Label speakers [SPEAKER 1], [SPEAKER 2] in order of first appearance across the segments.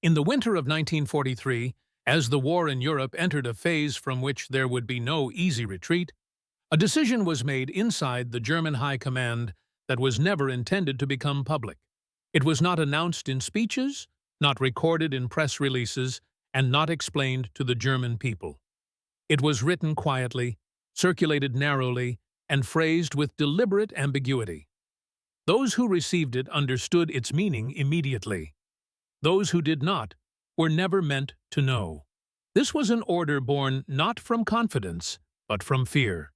[SPEAKER 1] In the winter of 1943, as the war in Europe entered a phase from which there would be no easy retreat, a decision was made inside the German High Command that was never intended to become public. It was not announced in speeches, not recorded in press releases, and not explained to the German people. It was written quietly, circulated narrowly, and phrased with deliberate ambiguity. Those who received it understood its meaning immediately. Those who did not were never meant to know. This was an order born not from confidence, but from fear,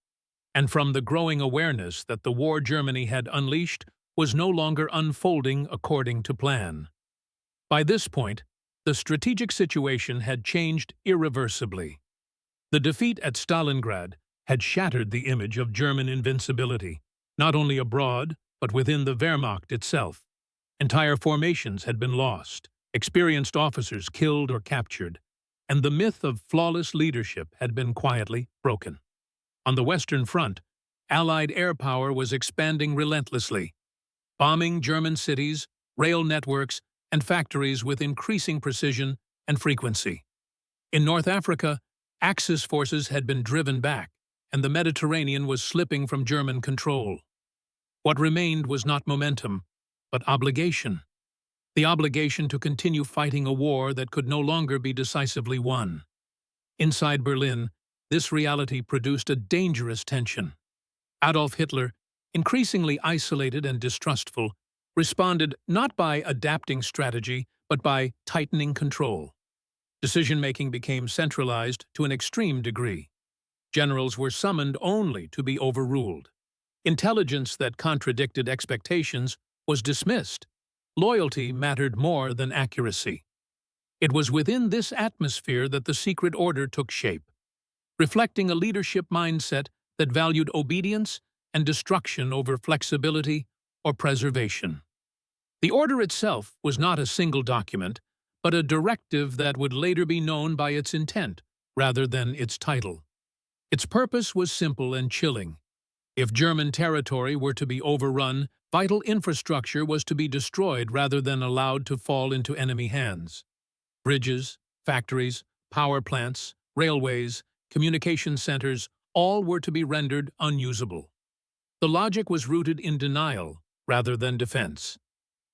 [SPEAKER 1] and from the growing awareness that the war Germany had unleashed was no longer unfolding according to plan. By this point, the strategic situation had changed irreversibly. The defeat at Stalingrad had shattered the image of German invincibility, not only abroad, but within the Wehrmacht itself. Entire formations had been lost, experienced officers killed or captured, and the myth of flawless leadership had been quietly broken. On the Western Front, Allied air power was expanding relentlessly, bombing German cities, rail networks, and factories with increasing precision and frequency. In North Africa, Axis forces had been driven back, and the Mediterranean was slipping from German control. What remained was not momentum, but obligation. The obligation to continue fighting a war that could no longer be decisively won. Inside Berlin, this reality produced a dangerous tension. Adolf Hitler, increasingly isolated and distrustful, responded not by adapting strategy, but by tightening control. Decision-making became centralized to an extreme degree. Generals were summoned only to be overruled. Intelligence that contradicted expectations was dismissed. Loyalty mattered more than accuracy. It was within this atmosphere that the secret order took shape, reflecting a leadership mindset that valued obedience and destruction over flexibility or preservation. The order itself was not a single document, but a directive that would later be known by its intent rather than its title. Its purpose was simple and chilling. If German territory were to be overrun, vital infrastructure was to be destroyed rather than allowed to fall into enemy hands. Bridges, factories, power plants, railways, communication centers, all were to be rendered unusable. The logic was rooted in denial rather than defense.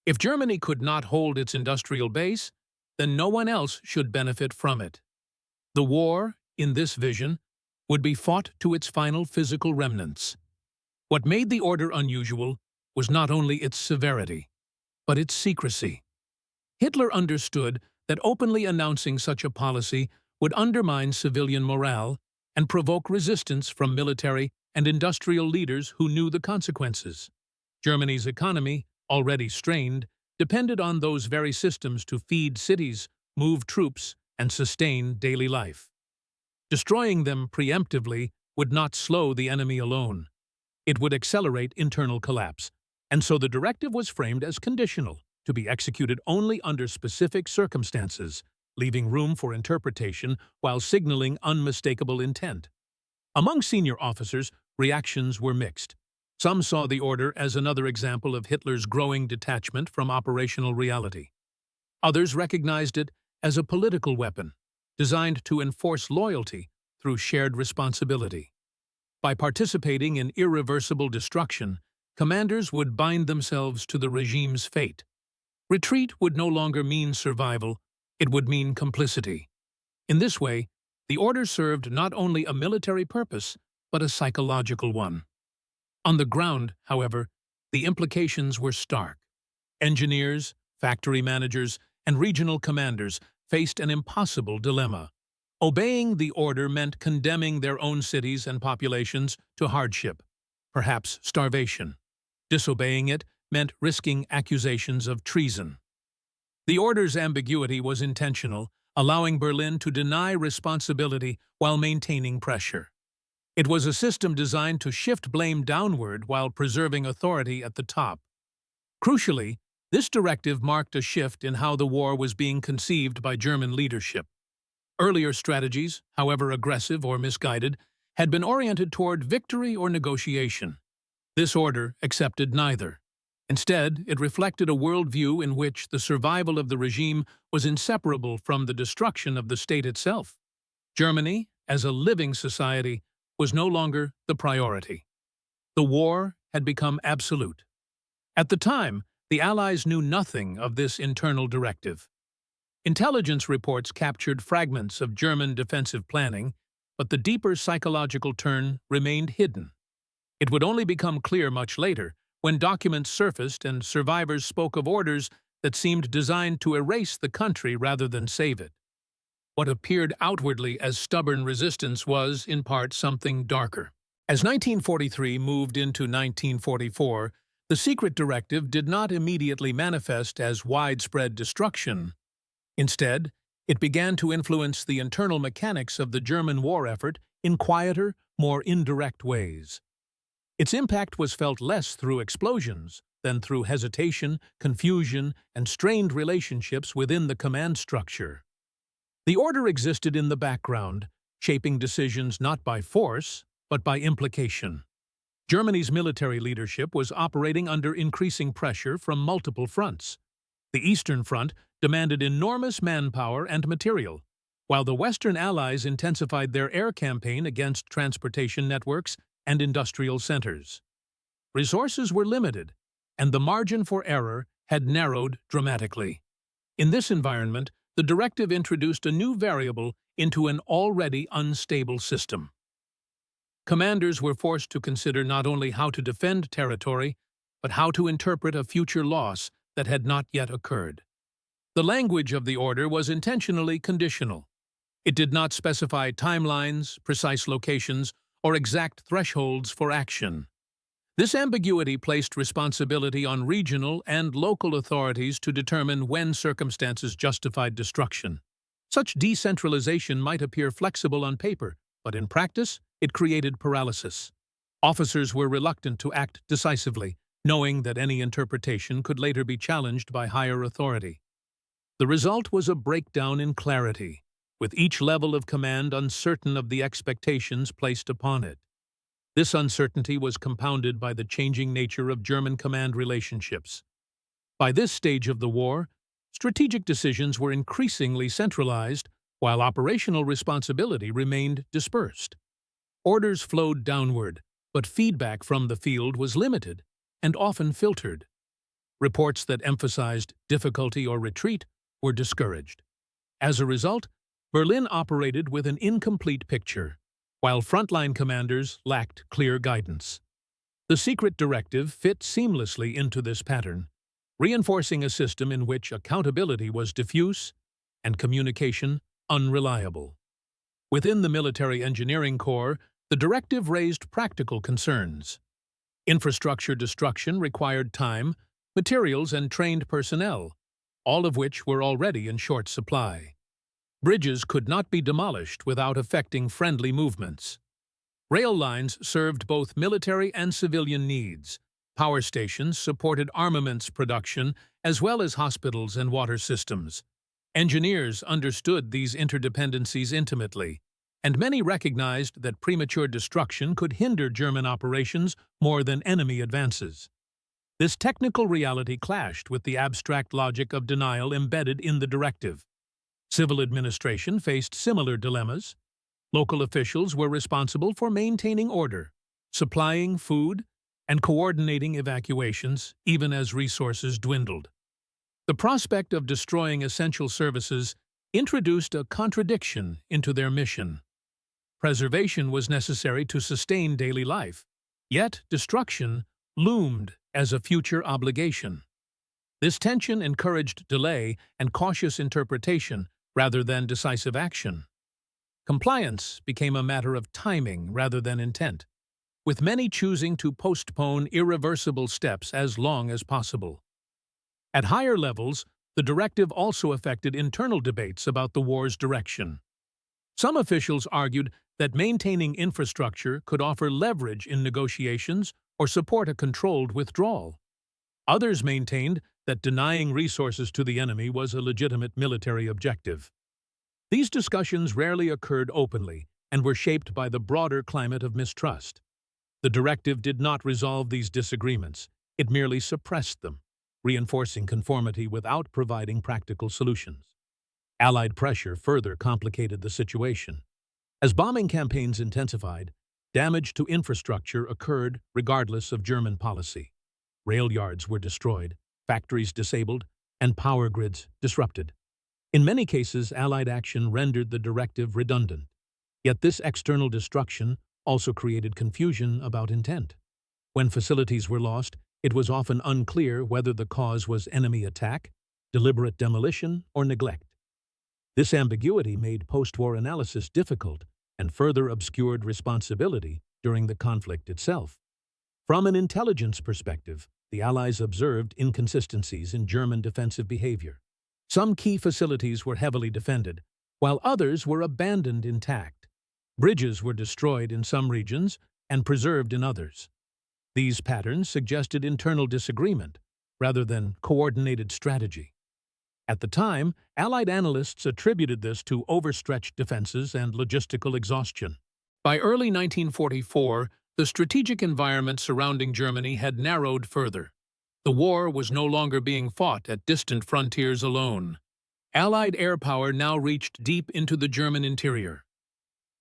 [SPEAKER 1] If Germany could not hold its industrial base, then no one else should benefit from it. The war, in this vision, would be fought to its final physical remnants. What made the order unusual was not only its severity, but its secrecy. Hitler understood that openly announcing such a policy would undermine civilian morale and provoke resistance from military and industrial leaders who knew the consequences. Germany's economy, already strained, depended on those very systems to feed cities, move troops, and sustain daily life. Destroying them preemptively would not slow the enemy alone. It would accelerate internal collapse, and so the directive was framed as conditional, to be executed only under specific circumstances, leaving room for interpretation while signaling unmistakable intent. Among senior officers, reactions were mixed. Some saw the order as another example of Hitler's growing detachment from operational reality. Others recognized it as a political weapon, designed to enforce loyalty through shared responsibility. By participating in irreversible destruction, commanders would bind themselves to the regime's fate. Retreat would no longer mean survival, it would mean complicity. In this way, the order served not only a military purpose, but a psychological one. On the ground, however, the implications were stark. Engineers, factory managers, and regional commanders faced an impossible dilemma. Obeying the order meant condemning their own cities and populations to hardship, perhaps starvation. Disobeying it meant risking accusations of treason. The order's ambiguity was intentional, allowing Berlin to deny responsibility while maintaining pressure. It was a system designed to shift blame downward while preserving authority at the top. Crucially, this directive marked a shift in how the war was being conceived by German leadership. Earlier strategies, however aggressive or misguided, had been oriented toward victory or negotiation. This order accepted neither. Instead, it reflected a worldview in which the survival of the regime was inseparable from the destruction of the state itself. Germany, as a living society, was no longer the priority. The war had become absolute. At the time, the Allies knew nothing of this internal directive. Intelligence reports captured fragments of German defensive planning, but the deeper psychological turn remained hidden. It would only become clear much later, when documents surfaced and survivors spoke of orders that seemed designed to erase the country rather than save it. What appeared outwardly as stubborn resistance was, in part, something darker. As 1943 moved into 1944, the secret directive did not immediately manifest as widespread destruction. Instead, it began to influence the internal mechanics of the German war effort in quieter, more indirect ways. Its impact was felt less through explosions than through hesitation, confusion, and strained relationships within the command structure. The order existed in the background, shaping decisions not by force, but by implication. Germany's military leadership was operating under increasing pressure from multiple fronts. The Eastern Front demanded enormous manpower and material, while the Western Allies intensified their air campaign against transportation networks and industrial centers. Resources were limited, and the margin for error had narrowed dramatically. In this environment, the directive introduced a new variable into an already unstable system. Commanders were forced to consider not only how to defend territory, but how to interpret a future loss that had not yet occurred. The language of the order was intentionally conditional. It did not specify timelines, precise locations, or exact thresholds for action. This ambiguity placed responsibility on regional and local authorities to determine when circumstances justified destruction. Such decentralization might appear flexible on paper, but in practice, it created paralysis. Officers were reluctant to act decisively, knowing that any interpretation could later be challenged by higher authority. The result was a breakdown in clarity, with each level of command uncertain of the expectations placed upon it. This uncertainty was compounded by the changing nature of German command relationships. By this stage of the war, strategic decisions were increasingly centralized, while operational responsibility remained dispersed. Orders flowed downward, but feedback from the field was limited and often filtered. Reports that emphasized difficulty or retreat were discouraged. As a result, Berlin operated with an incomplete picture, while frontline commanders lacked clear guidance. The secret directive fit seamlessly into this pattern, reinforcing a system in which accountability was diffuse and communication unreliable. Within the military engineering corps, the directive raised practical concerns. Infrastructure destruction required time, materials, and trained personnel, all of which were already in short supply. Bridges could not be demolished without affecting friendly movements. Rail lines served both military and civilian needs. Power stations supported armaments production as well as hospitals and water systems. Engineers understood these interdependencies intimately, and many recognized that premature destruction could hinder German operations more than enemy advances. This technical reality clashed with the abstract logic of denial embedded in the directive. Civil administration faced similar dilemmas. Local officials were responsible for maintaining order, supplying food, and coordinating evacuations, even as resources dwindled. The prospect of destroying essential services introduced a contradiction into their mission. Preservation was necessary to sustain daily life, yet destruction loomed as a future obligation. This tension encouraged delay and cautious interpretation rather than decisive action. Compliance became a matter of timing rather than intent, with many choosing to postpone irreversible steps as long as possible. At higher levels, the directive also affected internal debates about the war's direction. Some officials argued that maintaining infrastructure could offer leverage in negotiations or support a controlled withdrawal. Others maintained that denying resources to the enemy was a legitimate military objective. These discussions rarely occurred openly and were shaped by the broader climate of mistrust. The directive did not resolve these disagreements. It merely suppressed them, reinforcing conformity without providing practical solutions. Allied pressure further complicated the situation. As bombing campaigns intensified, damage to infrastructure occurred regardless of German policy. Rail yards were destroyed, factories disabled, and power grids disrupted. In many cases, Allied action rendered the directive redundant. Yet this external destruction also created confusion about intent. When facilities were lost, it was often unclear whether the cause was enemy attack, deliberate demolition, or neglect. This ambiguity made post-war analysis difficult and further obscured responsibility during the conflict itself. From an intelligence perspective, the Allies observed inconsistencies in German defensive behavior. Some key facilities were heavily defended, while others were abandoned intact. Bridges were destroyed in some regions and preserved in others. These patterns suggested internal disagreement rather than coordinated strategy. At the time, Allied analysts attributed this to overstretched defenses and logistical exhaustion. By early 1944, the strategic environment surrounding Germany had narrowed further. The war was no longer being fought at distant frontiers alone. Allied air power now reached deep into the German interior.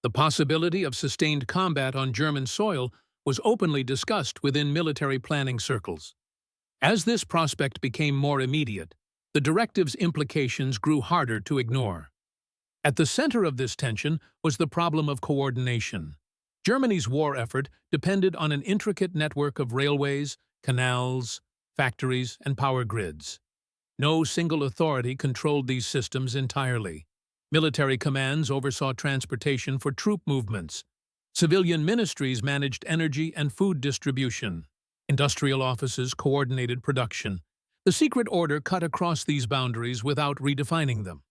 [SPEAKER 1] The possibility of sustained combat on German soil was openly discussed within military planning circles. As this prospect became more immediate, the directive's implications grew harder to ignore. At the center of this tension was the problem of coordination. Germany's war effort depended on an intricate network of railways, canals, factories, and power grids. No single authority controlled these systems entirely. Military commands oversaw transportation for troop movements. Civilian ministries managed energy and food distribution. Industrial offices coordinated production. The secret order cut across these boundaries without redefining them.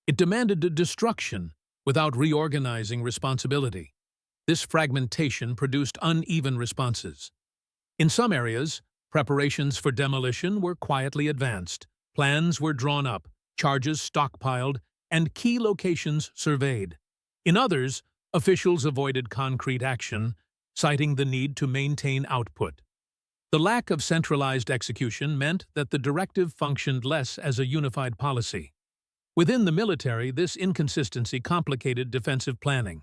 [SPEAKER 1] It demanded destruction without reorganizing responsibility. This fragmentation produced uneven responses. In some areas, preparations for demolition were quietly advanced. Plans were drawn up, charges stockpiled, and key locations surveyed. In others, officials avoided concrete action, citing the need to maintain output. The lack of centralized execution meant that the directive functioned less as a unified policy. Within the military, this inconsistency complicated defensive planning.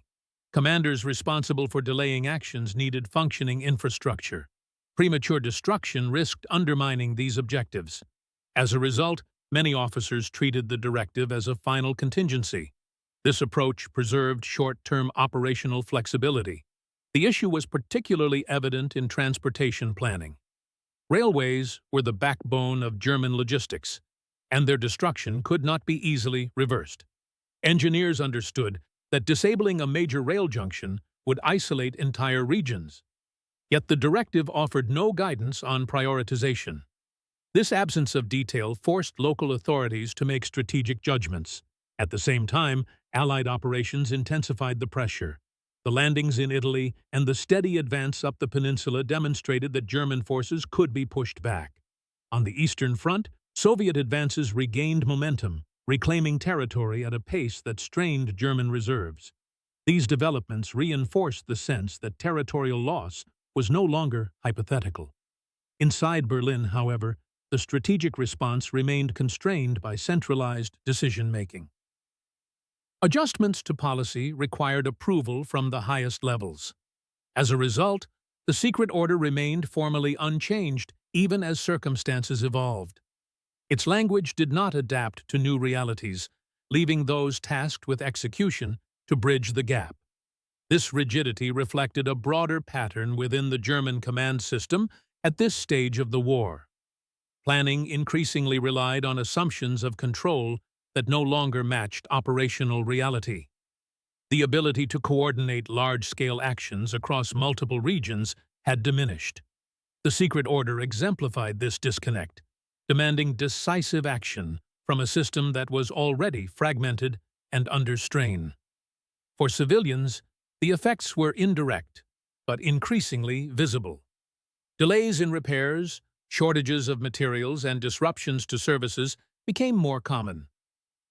[SPEAKER 1] Commanders responsible for delaying actions needed functioning infrastructure. Premature destruction risked undermining these objectives. As a result, many officers treated the directive as a final contingency. This approach preserved short-term operational flexibility. The issue was particularly evident in transportation planning. Railways were the backbone of German logistics, and their destruction could not be easily reversed. Engineers understood that disabling a major rail junction would isolate entire regions. Yet the directive offered no guidance on prioritization. This absence of detail forced local authorities to make strategic judgments. At the same time, Allied operations intensified the pressure. The landings in Italy and the steady advance up the peninsula demonstrated that German forces could be pushed back. On the Eastern Front, Soviet advances regained momentum, reclaiming territory at a pace that strained German reserves. These developments reinforced the sense that territorial loss was no longer hypothetical. Inside Berlin, however, the strategic response remained constrained by centralized decision-making. Adjustments to policy required approval from the highest levels. As a result, the secret order remained formally unchanged even as circumstances evolved. Its language did not adapt to new realities, leaving those tasked with execution to bridge the gap. This rigidity reflected a broader pattern within the German command system at this stage of the war. Planning increasingly relied on assumptions of control that no longer matched operational reality. The ability to coordinate large-scale actions across multiple regions had diminished. The secret order exemplified this disconnect, demanding decisive action from a system that was already fragmented and under strain. For civilians, the effects were indirect, but increasingly visible. Delays in repairs, shortages of materials, and disruptions to services became more common.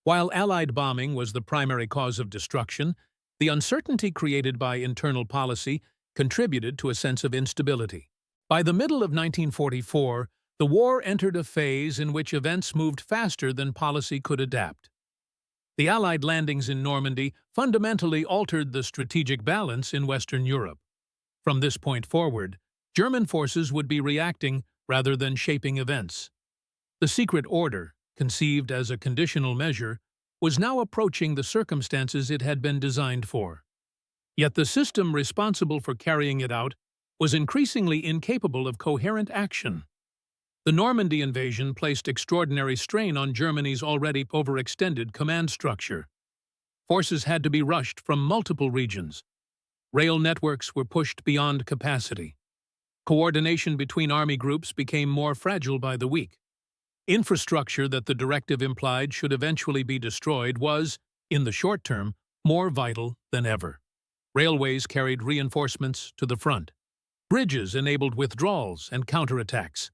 [SPEAKER 1] While Allied bombing was the primary cause of destruction, the uncertainty created by internal policy contributed to a sense of instability. By the middle of 1944, the war entered a phase in which events moved faster than policy could adapt. The Allied landings in Normandy fundamentally altered the strategic balance in Western Europe. From this point forward, German forces would be reacting rather than shaping events. The secret order, conceived as a conditional measure, was now approaching the circumstances it had been designed for. Yet the system responsible for carrying it out was increasingly incapable of coherent action. The Normandy invasion placed extraordinary strain on Germany's already overextended command structure. Forces had to be rushed from multiple regions. Rail networks were pushed beyond capacity. Coordination between army groups became more fragile by the week. Infrastructure that the directive implied should eventually be destroyed was, in the short term, more vital than ever. Railways carried reinforcements to the front. Bridges enabled withdrawals and counterattacks.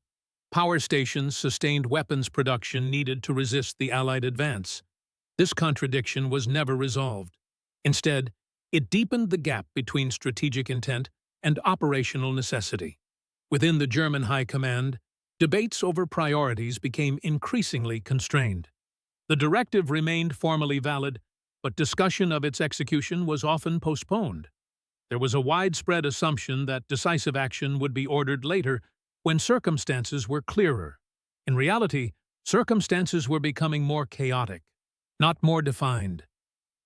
[SPEAKER 1] Power stations sustained weapons production needed to resist the Allied advance. This contradiction was never resolved. Instead, it deepened the gap between strategic intent and operational necessity. Within the German High Command, debates over priorities became increasingly constrained. The directive remained formally valid, but discussion of its execution was often postponed. There was a widespread assumption that decisive action would be ordered later when circumstances were clearer. In reality, circumstances were becoming more chaotic, not more defined.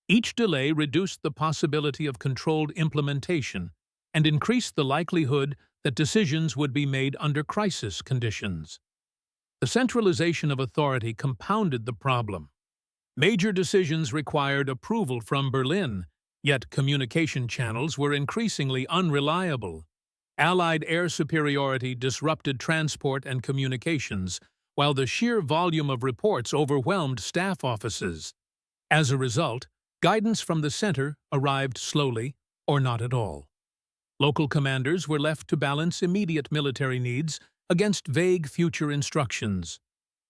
[SPEAKER 1] Each delay reduced the possibility of controlled implementation and increased the likelihood that decisions would be made under crisis conditions. The centralization of authority compounded the problem. Major decisions required approval from Berlin, yet communication channels were increasingly unreliable. Allied air superiority disrupted transport and communications, while the sheer volume of reports overwhelmed staff offices. As a result, guidance from the center arrived slowly or not at all. Local commanders were left to balance immediate military needs against vague future instructions.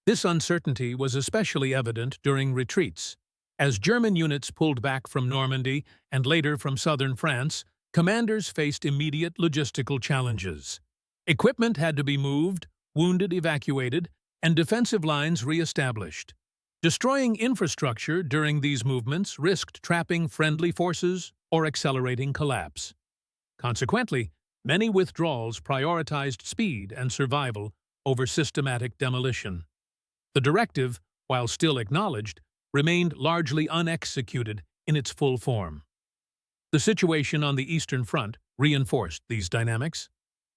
[SPEAKER 1] This uncertainty was especially evident during retreats. As German units pulled back from Normandy and later from southern France, commanders faced immediate logistical challenges. Equipment had to be moved, wounded evacuated, and defensive lines re-established. Destroying infrastructure during these movements risked trapping friendly forces or accelerating collapse. Consequently, many withdrawals prioritized speed and survival over systematic demolition. The directive, while still acknowledged, remained largely unexecuted in its full form. The situation on the Eastern Front reinforced these dynamics.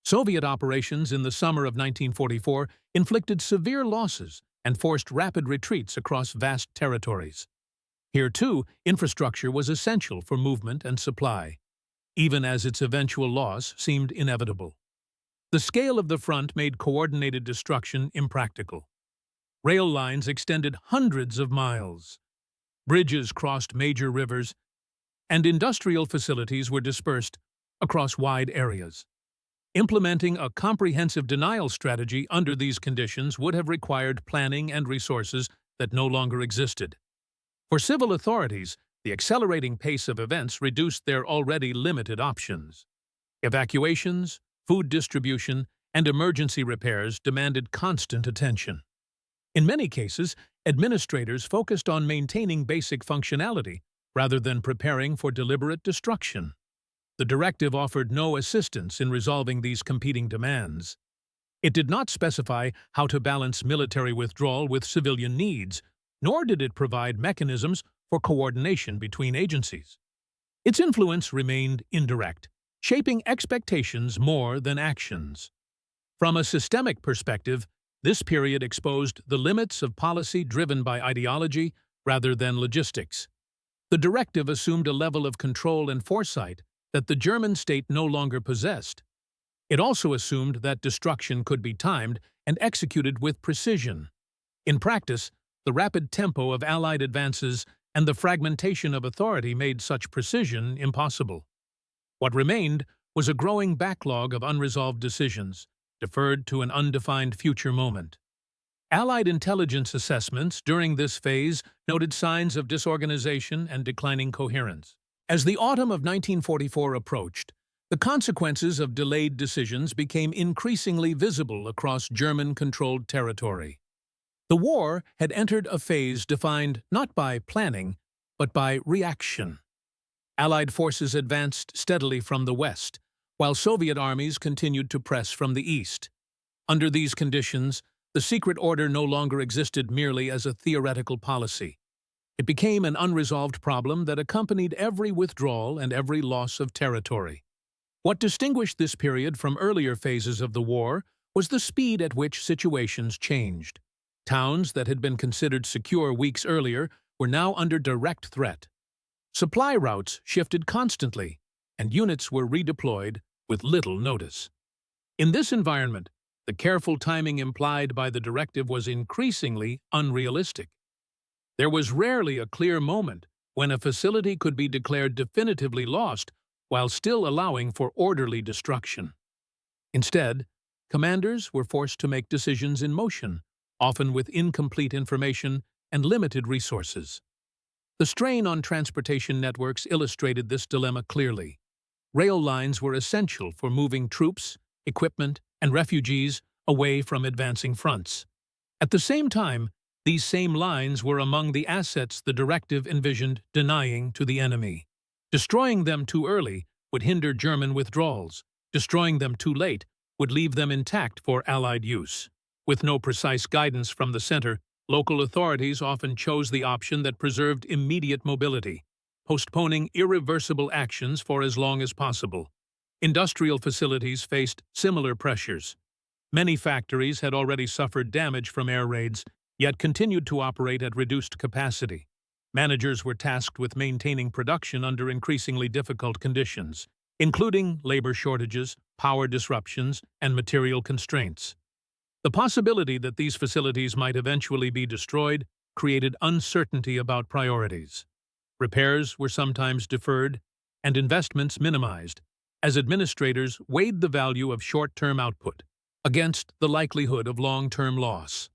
[SPEAKER 1] Soviet operations in the summer of 1944 inflicted severe losses and forced rapid retreats across vast territories. Here, too, infrastructure was essential for movement and supply, even as its eventual loss seemed inevitable. The scale of the front made coordinated destruction impractical. Rail lines extended hundreds of miles. Bridges crossed major rivers, and industrial facilities were dispersed across wide areas. Implementing a comprehensive denial strategy under these conditions would have required planning and resources that no longer existed. For civil authorities, the accelerating pace of events reduced their already limited options. Evacuations, food distribution, and emergency repairs demanded constant attention. In many cases, administrators focused on maintaining basic functionality rather than preparing for deliberate destruction. The directive offered no assistance in resolving these competing demands. It did not specify how to balance military withdrawal with civilian needs, nor did it provide mechanisms for coordination between agencies. Its influence remained indirect, shaping expectations more than actions. From a systemic perspective, this period exposed the limits of policy driven by ideology rather than logistics. The directive assumed a level of control and foresight that the German state no longer possessed. It also assumed that destruction could be timed and executed with precision. In practice, the rapid tempo of Allied advances and the fragmentation of authority made such precision impossible. What remained was a growing backlog of unresolved decisions, deferred to an undefined future moment. Allied intelligence assessments during this phase noted signs of disorganization and declining coherence. As the autumn of 1944 approached, The consequences of delayed decisions became increasingly visible across German-controlled territory. The war had entered a phase defined not by planning, but by reaction. Allied forces advanced steadily from the west, while Soviet armies continued to press from the east. Under these conditions, the secret order no longer existed merely as a theoretical policy. It became an unresolved problem that accompanied every withdrawal and every loss of territory. What distinguished this period from earlier phases of the war was the speed at which situations changed. Towns that had been considered secure weeks earlier were now under direct threat. Supply routes shifted constantly, and units were redeployed with little notice. In this environment, the careful timing implied by the directive was increasingly unrealistic. There was rarely a clear moment when a facility could be declared definitively lost while still allowing for orderly destruction. Instead, commanders were forced to make decisions in motion, often with incomplete information and limited resources. The strain on transportation networks illustrated this dilemma clearly. Rail lines were essential for moving troops, equipment, and refugees away from advancing fronts. At the same time, these same lines were among the assets the directive envisioned denying to the enemy. Destroying them too early would hinder German withdrawals. Destroying them too late would leave them intact for Allied use. With no precise guidance from the center, local authorities often chose the option that preserved immediate mobility, postponing irreversible actions for as long as possible. Industrial facilities faced similar pressures. Many factories had already suffered damage from air raids, yet continued to operate at reduced capacity. Managers were tasked with maintaining production under increasingly difficult conditions, including labor shortages, power disruptions, and material constraints. The possibility that these facilities might eventually be destroyed created uncertainty about priorities. Repairs were sometimes deferred and investments minimized, as administrators weighed the value of short-term output against the likelihood of long-term loss.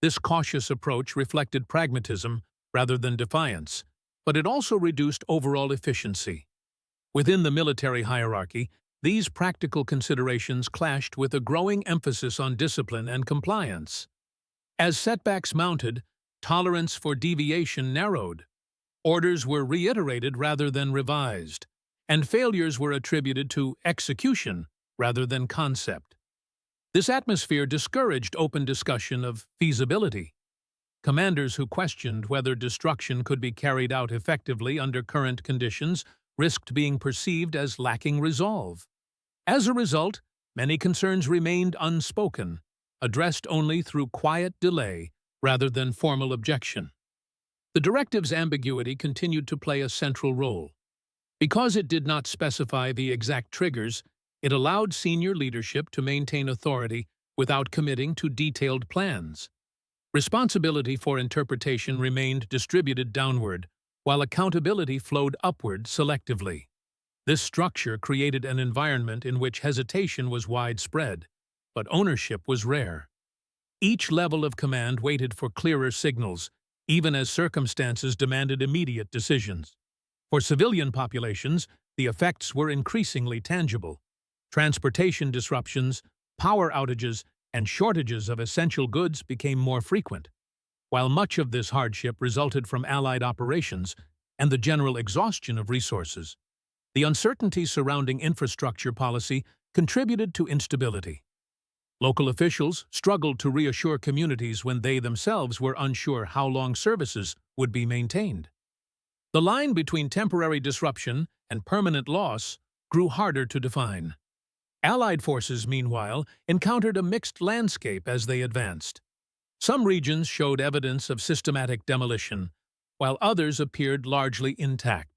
[SPEAKER 1] This cautious approach reflected pragmatism rather than defiance, but it also reduced overall efficiency. Within the military hierarchy, these practical considerations clashed with a growing emphasis on discipline and compliance. As setbacks mounted, tolerance for deviation narrowed. Orders were reiterated rather than revised, and failures were attributed to execution rather than concept. This atmosphere discouraged open discussion of feasibility. Commanders who questioned whether destruction could be carried out effectively under current conditions risked being perceived as lacking resolve. As a result, many concerns remained unspoken, addressed only through quiet delay rather than formal objection. The directive's ambiguity continued to play a central role. Because it did not specify the exact triggers, it allowed senior leadership to maintain authority without committing to detailed plans. Responsibility for interpretation remained distributed downward, while accountability flowed upward selectively. This structure created an environment in which hesitation was widespread, but ownership was rare. Each level of command waited for clearer signals, even as circumstances demanded immediate decisions. For civilian populations, the effects were increasingly tangible. Transportation disruptions, power outages, and shortages of essential goods became more frequent. While much of this hardship resulted from Allied operations and the general exhaustion of resources, the uncertainty surrounding infrastructure policy contributed to instability. Local officials struggled to reassure communities when they themselves were unsure how long services would be maintained. The line between temporary disruption and permanent loss grew harder to define. Allied forces, meanwhile, encountered a mixed landscape as they advanced. Some regions showed evidence of systematic demolition, while others appeared largely intact.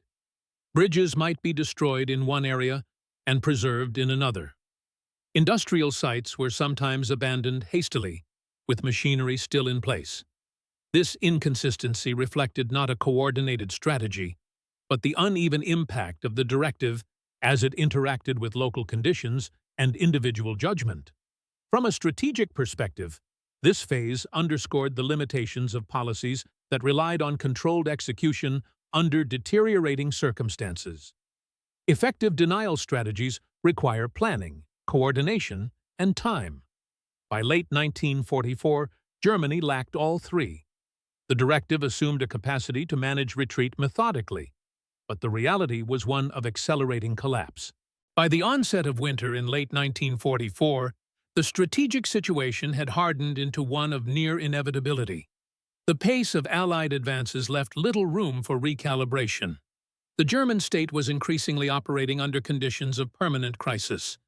[SPEAKER 1] Bridges might be destroyed in one area and preserved in another. Industrial sites were sometimes abandoned hastily, with machinery still in place. This inconsistency reflected not a coordinated strategy, but the uneven impact of the directive as it interacted with local conditions and individual judgment. From a strategic perspective, this phase underscored the limitations of policies that relied on controlled execution under deteriorating circumstances. Effective denial strategies require planning, coordination, and time. By late 1944, Germany lacked all three. The directive assumed a capacity to manage retreat methodically, but the reality was one of accelerating collapse. By the onset of winter in late 1944, the strategic situation had hardened into one of near inevitability. The pace of Allied advances left little room for recalibration. The German state was increasingly operating under conditions of permanent crisis.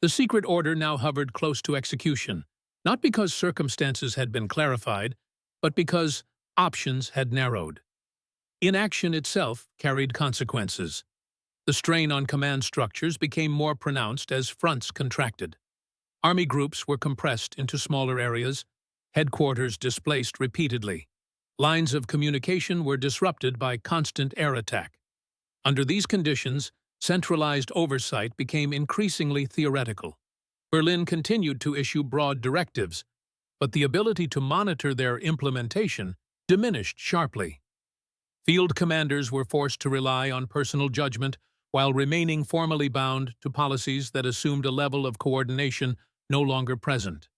[SPEAKER 1] The secret order now hovered close to execution, not because circumstances had been clarified, but because options had narrowed. Inaction itself carried consequences. The strain on command structures became more pronounced as fronts contracted. Army groups were compressed into smaller areas, headquarters displaced repeatedly. Lines of communication were disrupted by constant air attack. Under these conditions, centralized oversight became increasingly theoretical. Berlin continued to issue broad directives, but the ability to monitor their implementation diminished sharply. Field commanders were forced to rely on personal judgment while remaining formally bound to policies that assumed a level of coordination no longer present.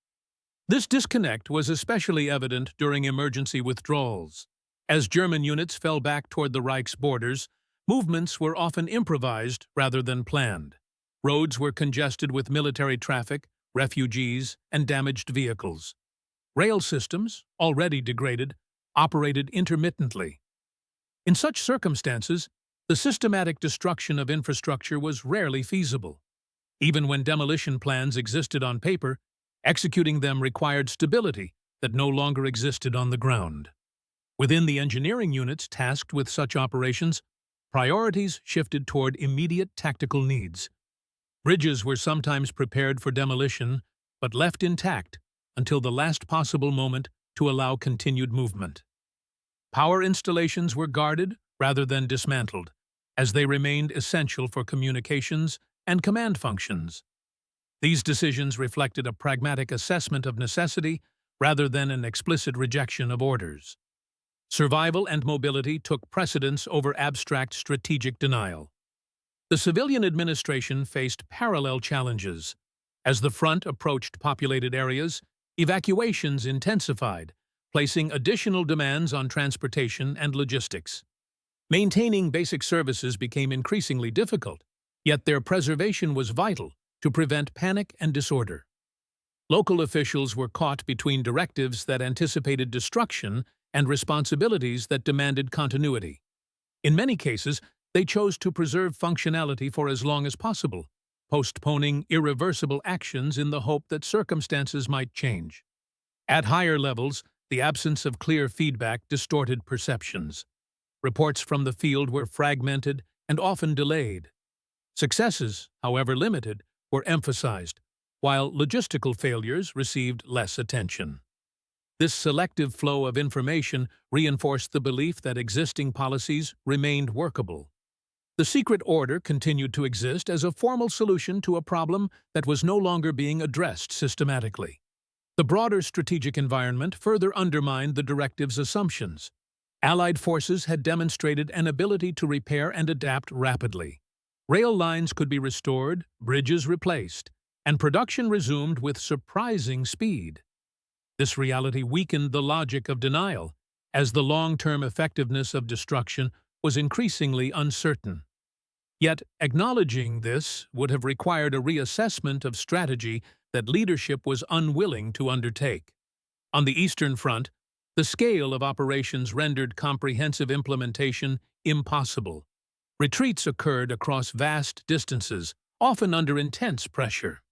[SPEAKER 1] This disconnect was especially evident during emergency withdrawals. As German units fell back toward the Reich's borders, movements were often improvised rather than planned. Roads were congested with military traffic, refugees, and damaged vehicles. Rail systems, already degraded, operated intermittently. In such circumstances, the systematic destruction of infrastructure was rarely feasible. Even when demolition plans existed on paper, executing them required stability that no longer existed on the ground. Within the engineering units tasked with such operations, priorities shifted toward immediate tactical needs. Bridges were sometimes prepared for demolition, but left intact until the last possible moment to allow continued movement. Power installations were guarded rather than dismantled, as they remained essential for communications and command functions. These decisions reflected a pragmatic assessment of necessity rather than an explicit rejection of orders. Survival and mobility took precedence over abstract strategic denial. The civilian administration faced parallel challenges. As the front approached populated areas, evacuations intensified, placing additional demands on transportation and logistics. Maintaining basic services became increasingly difficult, yet their preservation was vital to prevent panic and disorder. Local officials were caught between directives that anticipated destruction and responsibilities that demanded continuity. In many cases, they chose to preserve functionality for as long as possible, postponing irreversible actions in the hope that circumstances might change. At higher levels, the absence of clear feedback distorted perceptions. Reports from the field were fragmented and often delayed. Successes, however limited, were emphasized, while logistical failures received less attention. This selective flow of information reinforced the belief that existing policies remained workable. The secret order continued to exist as a formal solution to a problem that was no longer being addressed systematically. The broader strategic environment further undermined the directive's assumptions. Allied forces had demonstrated an ability to repair and adapt rapidly. Rail lines could be restored, bridges replaced, and production resumed with surprising speed. This reality weakened the logic of denial, as the long-term effectiveness of destruction was increasingly uncertain. Yet, acknowledging this would have required a reassessment of strategy that leadership was unwilling to undertake. On the Eastern Front, the scale of operations rendered comprehensive implementation impossible. Retreats occurred across vast distances, often under intense pressure.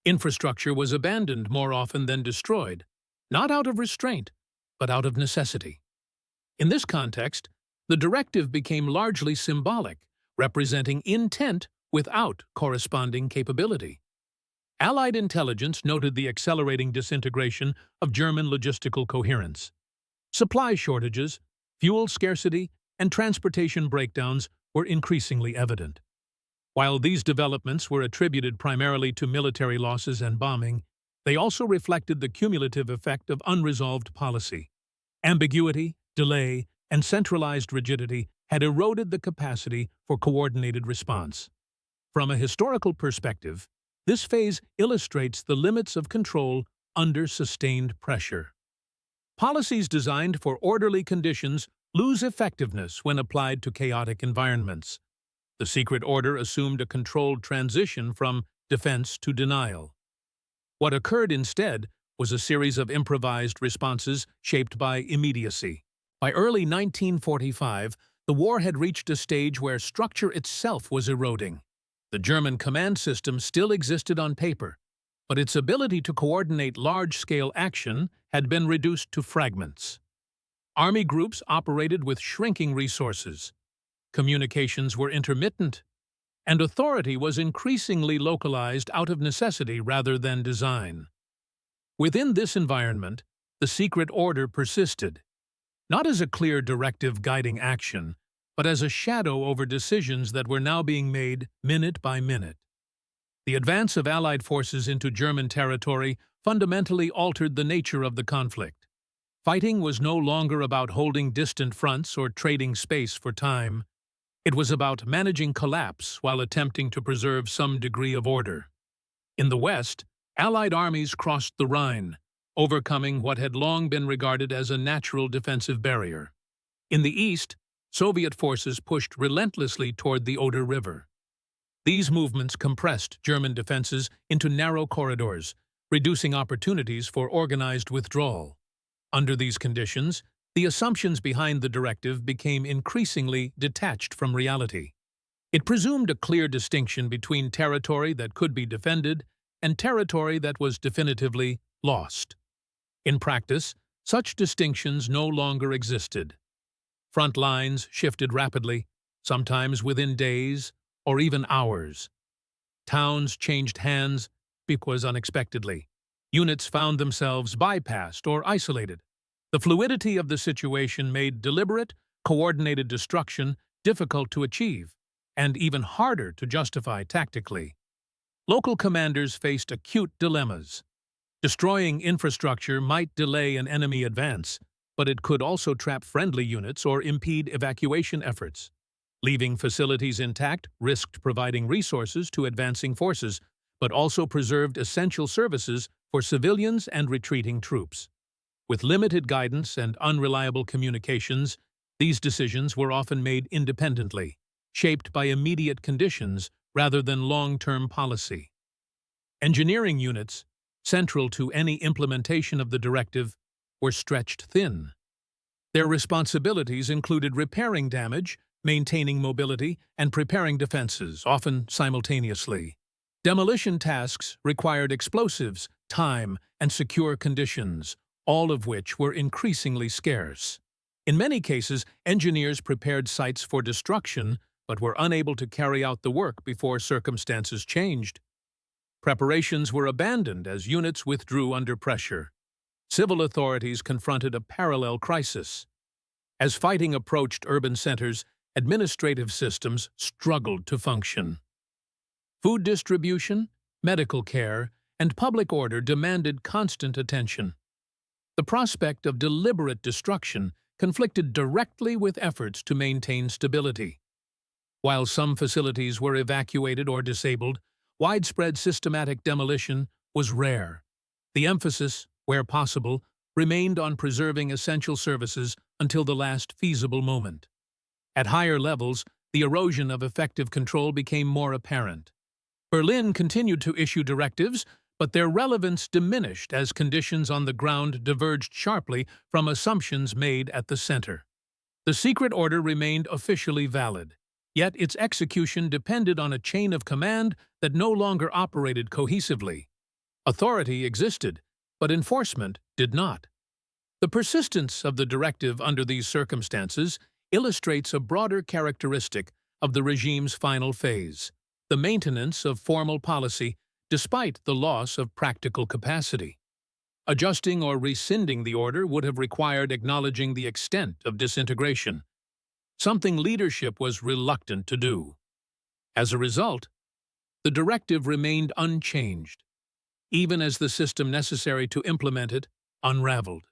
[SPEAKER 1] Infrastructure was abandoned more often than destroyed, not out of restraint, but out of necessity. In this context, the directive became largely symbolic, representing intent without corresponding capability. Allied intelligence noted the accelerating disintegration of German logistical coherence. Supply shortages, fuel scarcity, and transportation breakdowns were increasingly evident. While these developments were attributed primarily to military losses and bombing, they also reflected the cumulative effect of unresolved policy. Ambiguity, delay, and centralized rigidity had eroded the capacity for coordinated response. From a historical perspective, this phase illustrates the limits of control under sustained pressure. Policies designed for orderly conditions lose effectiveness when applied to chaotic environments. The secret order assumed a controlled transition from defense to denial. What occurred instead was a series of improvised responses shaped by immediacy. By early 1945, the war had reached a stage where structure itself was eroding. The German command system still existed on paper, but its ability to coordinate large-scale action had been reduced to fragments. Army groups operated with shrinking resources. Communications were intermittent, and authority was increasingly localized out of necessity rather than design. Within this environment, the secret order persisted, not as a clear directive guiding action, but as a shadow over decisions that were now being made minute by minute. The advance of Allied forces into German territory fundamentally altered the nature of the conflict. Fighting was no longer about holding distant fronts or trading space for time. It was about managing collapse while attempting to preserve some degree of order. In the West, Allied armies crossed the Rhine, overcoming what had long been regarded as a natural defensive barrier. In the East, Soviet forces pushed relentlessly toward the Oder River. These movements compressed German defenses into narrow corridors, reducing opportunities for organized withdrawal. Under these conditions, the assumptions behind the directive became increasingly detached from reality. It presumed a clear distinction between territory that could be defended and territory that was definitively lost. In practice, such distinctions no longer existed. Front lines shifted rapidly, sometimes within days or even hours. Towns changed hands because unexpectedly. Units found themselves bypassed or isolated. The fluidity of the situation made deliberate, coordinated destruction difficult to achieve, and even harder to justify tactically. Local commanders faced acute dilemmas. Destroying infrastructure might delay an enemy advance, but it could also trap friendly units or impede evacuation efforts. Leaving facilities intact risked providing resources to advancing forces, but also preserved essential services for civilians and retreating troops. With limited guidance and unreliable communications, these decisions were often made independently, shaped by immediate conditions rather than long-term policy. Engineering units, central to any implementation of the directive, were stretched thin. Their responsibilities included repairing damage, maintaining mobility, and preparing defenses, often simultaneously. Demolition tasks required explosives, time, and secure conditions, all of which were increasingly scarce. In many cases, engineers prepared sites for destruction but were unable to carry out the work before circumstances changed. Preparations were abandoned as units withdrew under pressure. Civil authorities confronted a parallel crisis. As fighting approached urban centers, administrative systems struggled to function. Food distribution, medical care, and public order demanded constant attention. The prospect of deliberate destruction conflicted directly with efforts to maintain stability. While some facilities were evacuated or disabled, widespread systematic demolition was rare. The emphasis, where possible, remained on preserving essential services until the last feasible moment. At higher levels, the erosion of effective control became more apparent. Berlin continued to issue directives, but their relevance diminished as conditions on the ground diverged sharply from assumptions made at the center. The secret order remained officially valid, yet its execution depended on a chain of command that no longer operated cohesively. Authority existed, but enforcement did not. The persistence of the directive under these circumstances illustrates a broader characteristic of the regime's final phase: the maintenance of formal policy despite the loss of practical capacity. Adjusting or rescinding the order would have required acknowledging the extent of disintegration, something leadership was reluctant to do. As a result, the directive remained unchanged, even as the system necessary to implement it unraveled.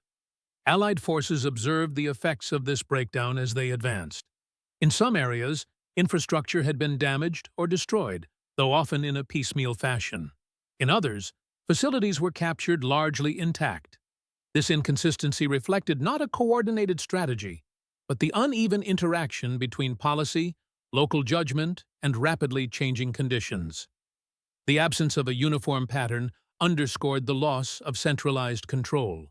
[SPEAKER 1] Allied forces observed the effects of this breakdown as they advanced. In some areas, infrastructure had been damaged or destroyed, though often in a piecemeal fashion. In others, facilities were captured largely intact. This inconsistency reflected not a coordinated strategy, but the uneven interaction between policy, local judgment, and rapidly changing conditions. The absence of a uniform pattern underscored the loss of centralized control.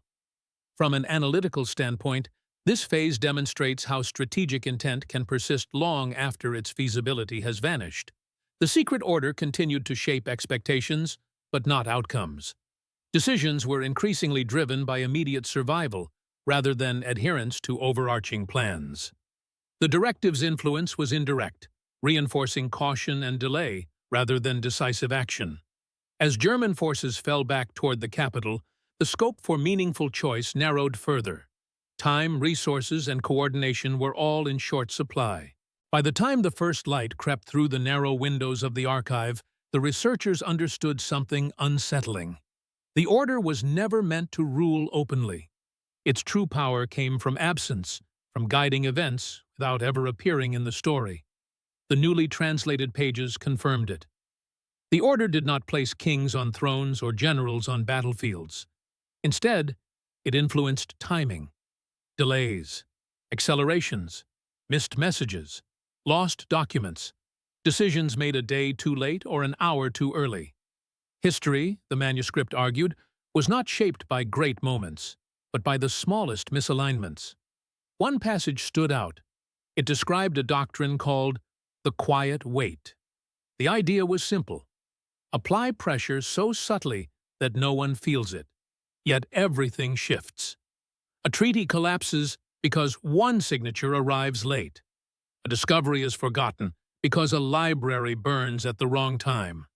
[SPEAKER 1] From an analytical standpoint, this phase demonstrates how strategic intent can persist long after its feasibility has vanished. The secret order continued to shape expectations, but not outcomes. Decisions were increasingly driven by immediate survival rather than adherence to overarching plans. The directive's influence was indirect, reinforcing caution and delay rather than decisive action. As German forces fell back toward the capital, the scope for meaningful choice narrowed further. Time, resources, and coordination were all in short supply. By the time the first light crept through the narrow windows of the archive, the researchers understood something unsettling. The order was never meant to rule openly. Its true power came from absence, from guiding events without ever appearing in the story. The newly translated pages confirmed it. The order did not place kings on thrones or generals on battlefields. Instead, it influenced timing, delays, accelerations, missed messages, lost documents, decisions made a day too late or an hour too early. History, the manuscript argued, was not shaped by great moments, but by the smallest misalignments. One passage stood out. It described a doctrine called the quiet wait. The idea was simple. Apply pressure so subtly that no one feels it, yet everything shifts. A treaty collapses because one signature arrives late. A discovery is forgotten because a library burns at the wrong time.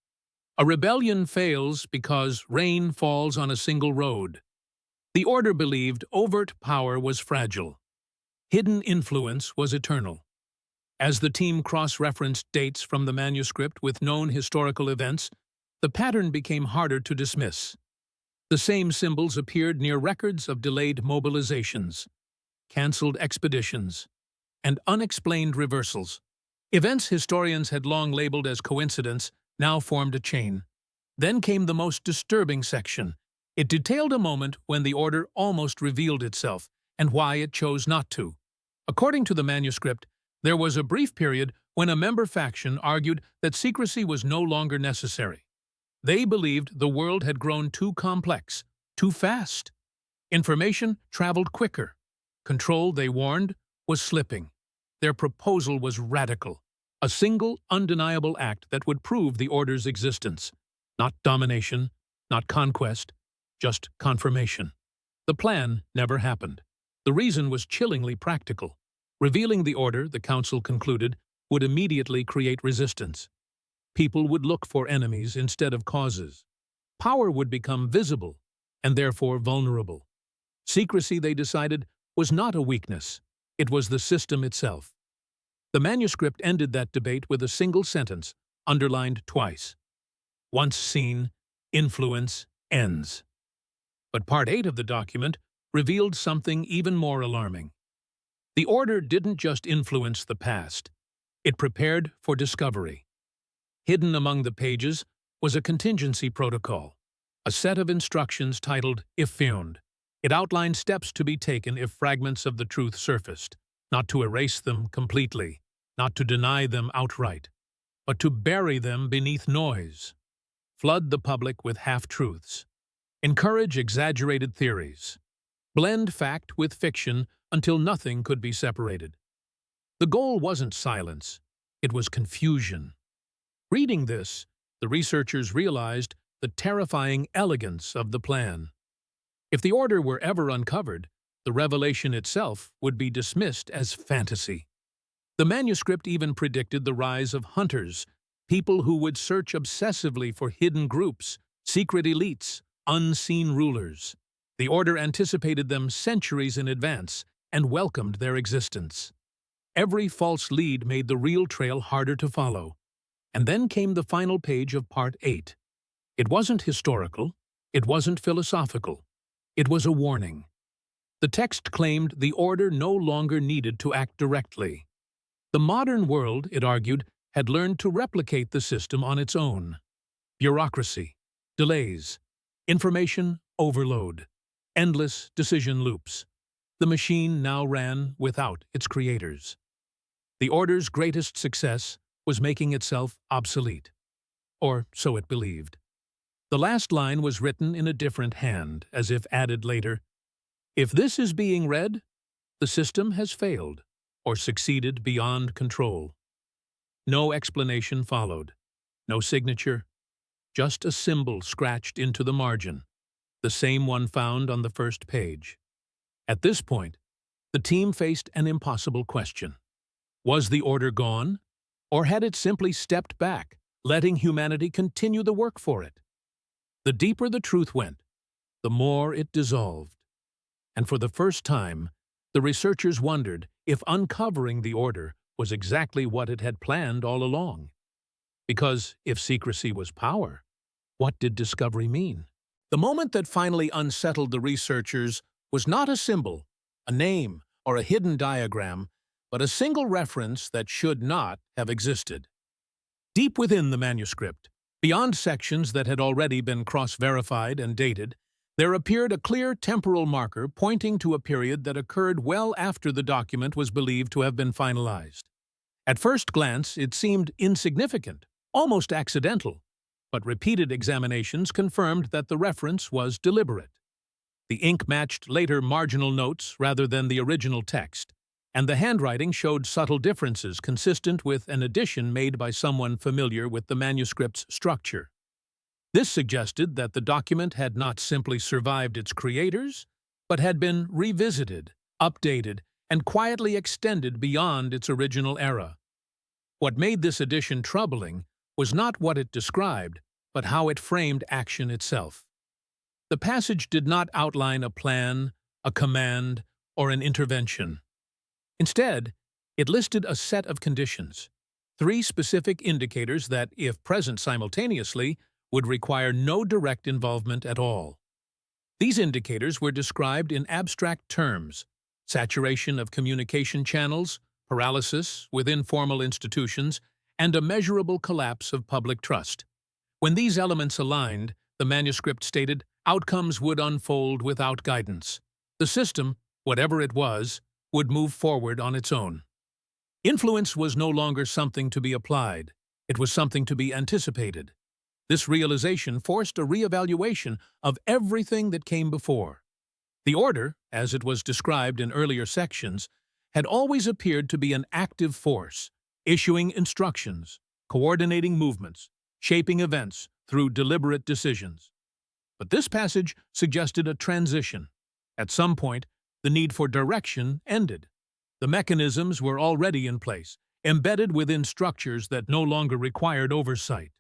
[SPEAKER 1] A rebellion fails because rain falls on a single road. The order believed overt power was fragile. Hidden influence was eternal. As the team cross-referenced dates from the manuscript with known historical events, the pattern became harder to dismiss. The same symbols appeared near records of delayed mobilizations, cancelled expeditions, and unexplained reversals. Events historians had long labeled as coincidence now formed a chain. Then came the most disturbing section. It detailed a moment when the order almost revealed itself, and why it chose not to. According to the manuscript, there was a brief period when a member faction argued that secrecy was no longer necessary. They believed the world had grown too complex, too fast. Information traveled quicker. Control, they warned, was slipping. Their proposal was radical, a single, undeniable act that would prove the order's existence. Not domination, not conquest, just confirmation. The plan never happened. The reason was chillingly practical. Revealing the order, the council concluded, would immediately create resistance. People would look for enemies instead of causes. Power would become visible, and therefore vulnerable. Secrecy, they decided, was not a weakness. It was the system itself. The manuscript ended that debate with a single sentence, underlined twice. Once seen, influence ends. But Part 8 of the document revealed something even more alarming. The order didn't just influence the past. It prepared for discovery. Hidden among the pages was a contingency protocol, a set of instructions titled If Found. It outlined steps to be taken if fragments of the truth surfaced, not to erase them completely, not to deny them outright, but to bury them beneath noise. Flood the public with half-truths. Encourage exaggerated theories. Blend fact with fiction until nothing could be separated. The goal wasn't silence, it was confusion. Reading this, the researchers realized the terrifying elegance of the plan. If the order were ever uncovered, the revelation itself would be dismissed as fantasy. The manuscript even predicted the rise of hunters, people who would search obsessively for hidden groups, secret elites, unseen rulers. The order anticipated them centuries in advance and welcomed their existence. Every false lead made the real trail harder to follow. And then came the final page of Part 8. It wasn't historical, it wasn't philosophical. It was a warning. The text claimed the order no longer needed to act directly. The modern world, it argued, had learned to replicate the system on its own. Bureaucracy, delays, information overload, endless decision loops. The machine now ran without its creators. The order's greatest success was making itself obsolete. Or so it believed. The last line was written in a different hand, as if added later. If this is being read, the system has failed, or succeeded beyond control. No explanation followed. No signature. Just a symbol scratched into the margin, the same one found on the first page. At this point, the team faced an impossible question. Was the order gone, or had it simply stepped back, letting humanity continue the work for it? The deeper the truth went, the more it dissolved. And for the first time, the researchers wondered if uncovering the order was exactly what it had planned all along. Because if secrecy was power, what did discovery mean? The moment that finally unsettled the researchers was not a symbol, a name, or a hidden diagram, but a single reference that should not have existed. Deep within the manuscript, beyond sections that had already been cross-verified and dated, there appeared a clear temporal marker pointing to a period that occurred well after the document was believed to have been finalized. At first glance, it seemed insignificant, almost accidental, but repeated examinations confirmed that the reference was deliberate. The ink matched later marginal notes rather than the original text, and the handwriting showed subtle differences consistent with an addition made by someone familiar with the manuscript's structure. This suggested that the document had not simply survived its creators, but had been revisited, updated, and quietly extended beyond its original era. What made this addition troubling was not what it described, but how it framed action itself. The passage did not outline a plan, a command, or an intervention. Instead, it listed a set of conditions, 3 specific indicators that, if present simultaneously, would require no direct involvement at all. These indicators were described in abstract terms: saturation of communication channels, paralysis within formal institutions, and a measurable collapse of public trust. When these elements aligned, the manuscript stated, outcomes would unfold without guidance. The system, whatever it was, would move forward on its own. Influence was no longer something to be applied. It was something to be anticipated. This realization forced a reevaluation of everything that came before. The order, as it was described in earlier sections, had always appeared to be an active force, issuing instructions, coordinating movements, shaping events through deliberate decisions. But this passage suggested a transition. At some point, the need for direction ended. The mechanisms were already in place, embedded within structures that no longer required oversight.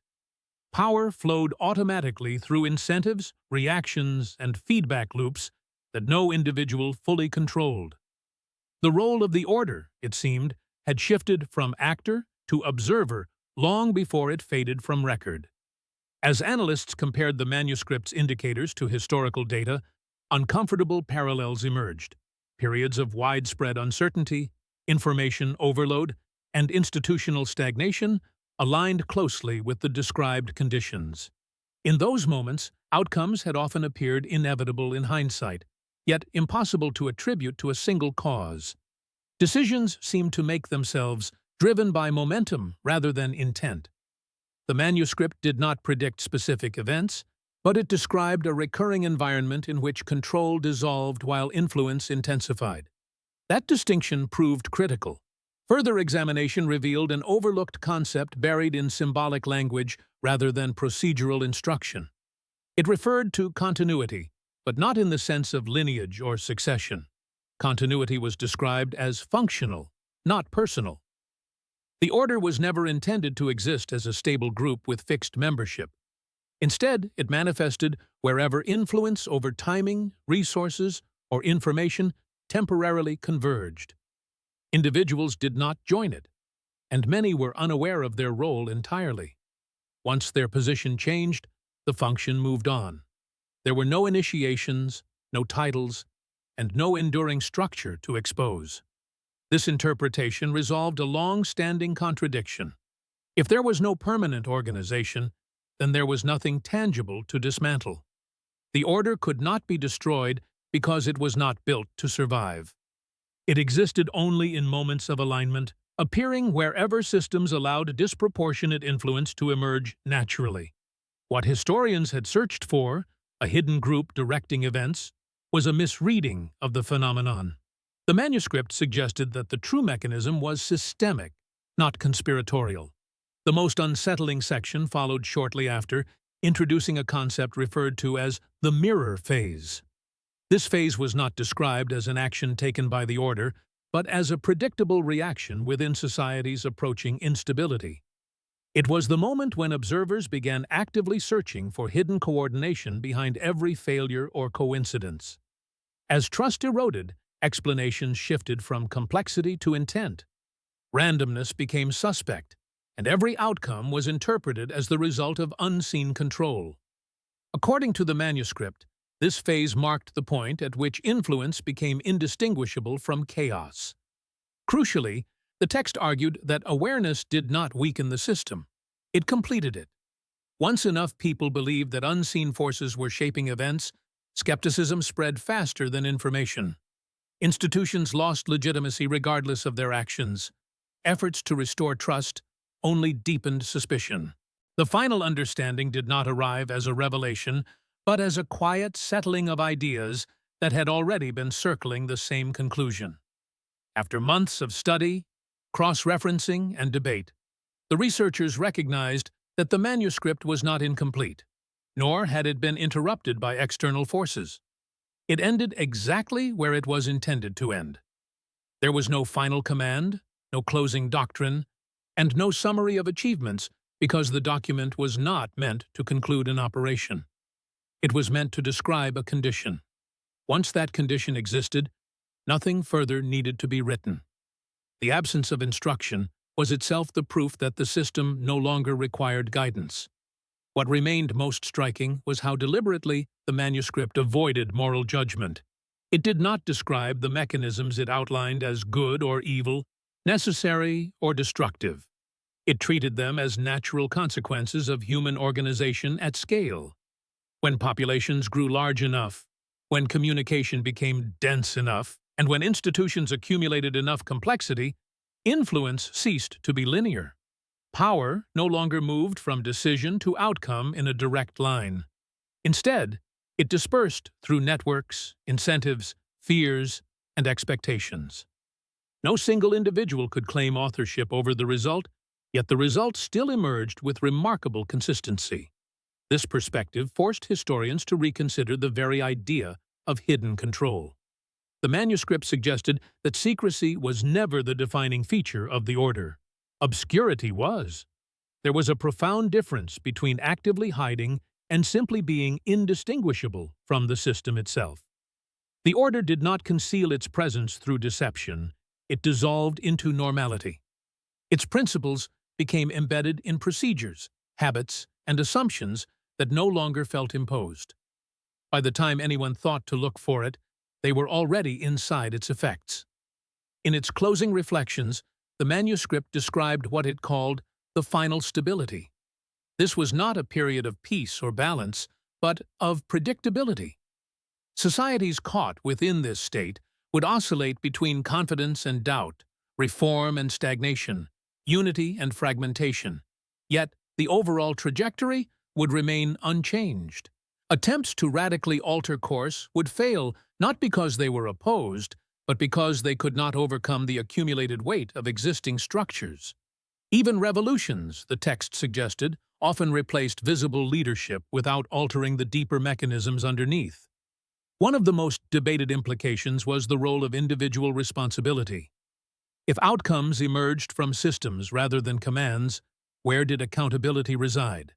[SPEAKER 1] Power flowed automatically through incentives, reactions, and feedback loops that no individual fully controlled. The role of the order, it seemed, had shifted from actor to observer long before it faded from record. As analysts compared the manuscript's indicators to historical data, uncomfortable parallels emerged. Periods of widespread uncertainty, information overload, and institutional stagnation aligned closely with the described conditions. In those moments, outcomes had often appeared inevitable in hindsight, yet impossible to attribute to a single cause. Decisions seemed to make themselves driven by momentum rather than intent. The manuscript did not predict specific events, but it described a recurring environment in which control dissolved while influence intensified. That distinction proved critical. Further examination revealed an overlooked concept buried in symbolic language rather than procedural instruction. It referred to continuity, but not in the sense of lineage or succession. Continuity was described as functional, not personal. The order was never intended to exist as a stable group with fixed membership. Instead, it manifested wherever influence over timing, resources, or information temporarily converged. Individuals did not join it, and many were unaware of their role entirely. Once their position changed, the function moved on. There were no initiations, no titles, and no enduring structure to expose. This interpretation resolved a long-standing contradiction. If there was no permanent organization, then there was nothing tangible to dismantle. The order could not be destroyed because it was not built to survive. It existed only in moments of alignment, appearing wherever systems allowed disproportionate influence to emerge naturally. What historians had searched for, a hidden group directing events, was a misreading of the phenomenon. The manuscript suggested that the true mechanism was systemic, not conspiratorial. The most unsettling section followed shortly after, introducing a concept referred to as the mirror phase. This phase was not described as an action taken by the order, but as a predictable reaction within society's approaching instability. It was the moment when observers began actively searching for hidden coordination behind every failure or coincidence. As trust eroded, explanations shifted from complexity to intent. Randomness became suspect, and every outcome was interpreted as the result of unseen control. According to the manuscript, this phase marked the point at which influence became indistinguishable from chaos. Crucially, the text argued that awareness did not weaken the system. It completed it. Once enough people believed that unseen forces were shaping events, skepticism spread faster than information. Institutions lost legitimacy regardless of their actions. Efforts to restore trust only deepened suspicion. The final understanding did not arrive as a revelation, but as a quiet settling of ideas that had already been circling the same conclusion. After months of study, cross-referencing, and debate, the researchers recognized that the manuscript was not incomplete, nor had it been interrupted by external forces. It ended exactly where it was intended to end. There was no final command, no closing doctrine, and no summary of achievements because the document was not meant to conclude an operation. It was meant to describe a condition. Once that condition existed, nothing further needed to be written. The absence of instruction was itself the proof that the system no longer required guidance. What remained most striking was how deliberately the manuscript avoided moral judgment. It did not describe the mechanisms it outlined as good or evil, necessary or destructive. It treated them as natural consequences of human organization at scale. When populations grew large enough, when communication became dense enough, and when institutions accumulated enough complexity, influence ceased to be linear. Power no longer moved from decision to outcome in a direct line. Instead, it dispersed through networks, incentives, fears, and expectations. No single individual could claim authorship over the result, yet the result still emerged with remarkable consistency. This perspective forced historians to reconsider the very idea of hidden control. The manuscript suggested that secrecy was never the defining feature of the order. Obscurity was. There was a profound difference between actively hiding and simply being indistinguishable from the system itself. The order did not conceal its presence through deception. It dissolved into normality. Its principles became embedded in procedures, habits, and assumptions that no longer felt imposed. By the time anyone thought to look for it, they were already inside its effects. In its closing reflections, the manuscript described what it called the final stability. This was not a period of peace or balance, but of predictability. Societies caught within this state would oscillate between confidence and doubt, reform and stagnation, unity and fragmentation. Yet, the overall trajectory would remain unchanged. Attempts to radically alter course would fail not because they were opposed, but because they could not overcome the accumulated weight of existing structures. Even revolutions, the text suggested, often replaced visible leadership without altering the deeper mechanisms underneath. One of the most debated implications was the role of individual responsibility. If outcomes emerged from systems rather than commands, where did accountability reside?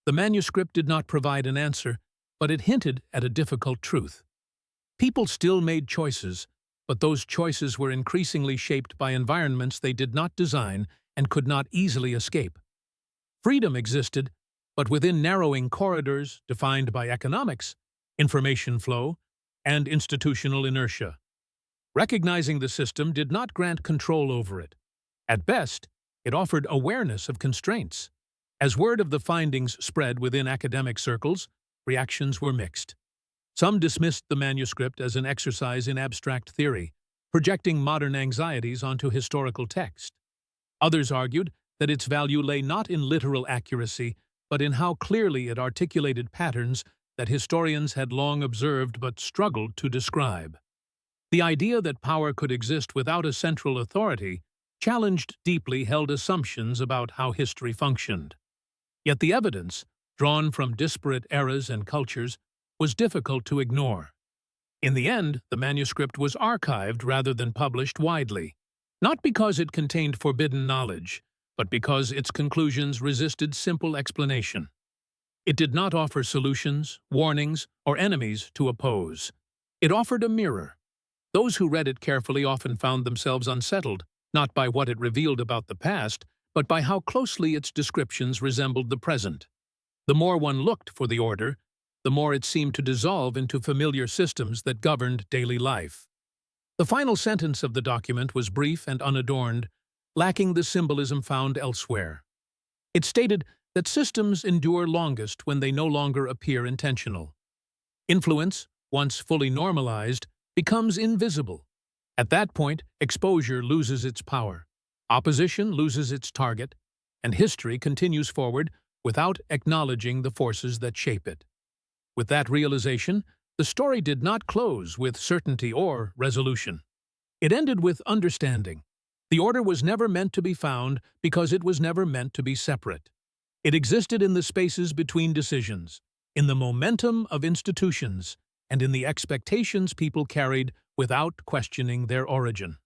[SPEAKER 1] The manuscript did not provide an answer, but it hinted at a difficult truth. People still made choices, but those choices were increasingly shaped by environments they did not design and could not easily escape. Freedom existed, but within narrowing corridors defined by economics, information flow, and institutional inertia. Recognizing the system did not grant control over it. At best, it offered awareness of constraints. As word of the findings spread within academic circles, reactions were mixed. Some dismissed the manuscript as an exercise in abstract theory, projecting modern anxieties onto historical text. Others argued that its value lay not in literal accuracy, but in how clearly it articulated patterns that historians had long observed but struggled to describe. The idea that power could exist without a central authority challenged deeply held assumptions about how history functioned. Yet the evidence, drawn from disparate eras and cultures, was difficult to ignore. In the end, the manuscript was archived rather than published widely, not because it contained forbidden knowledge, but because its conclusions resisted simple explanation. It did not offer solutions, warnings, or enemies to oppose. It offered a mirror. Those who read it carefully often found themselves unsettled, not by what it revealed about the past, but by how closely its descriptions resembled the present. The more one looked for the order, the more it seemed to dissolve into familiar systems that governed daily life. The final sentence of the document was brief and unadorned, lacking the symbolism found elsewhere. It stated that systems endure longest when they no longer appear intentional. Influence, once fully normalized, becomes invisible. At that point, exposure loses its power, opposition loses its target, and history continues forward without acknowledging the forces that shape it. With that realization, the story did not close with certainty or resolution. It ended with understanding. The order was never meant to be found because it was never meant to be separate. It existed in the spaces between decisions, in the momentum of institutions, and in the expectations people carried without questioning their origin.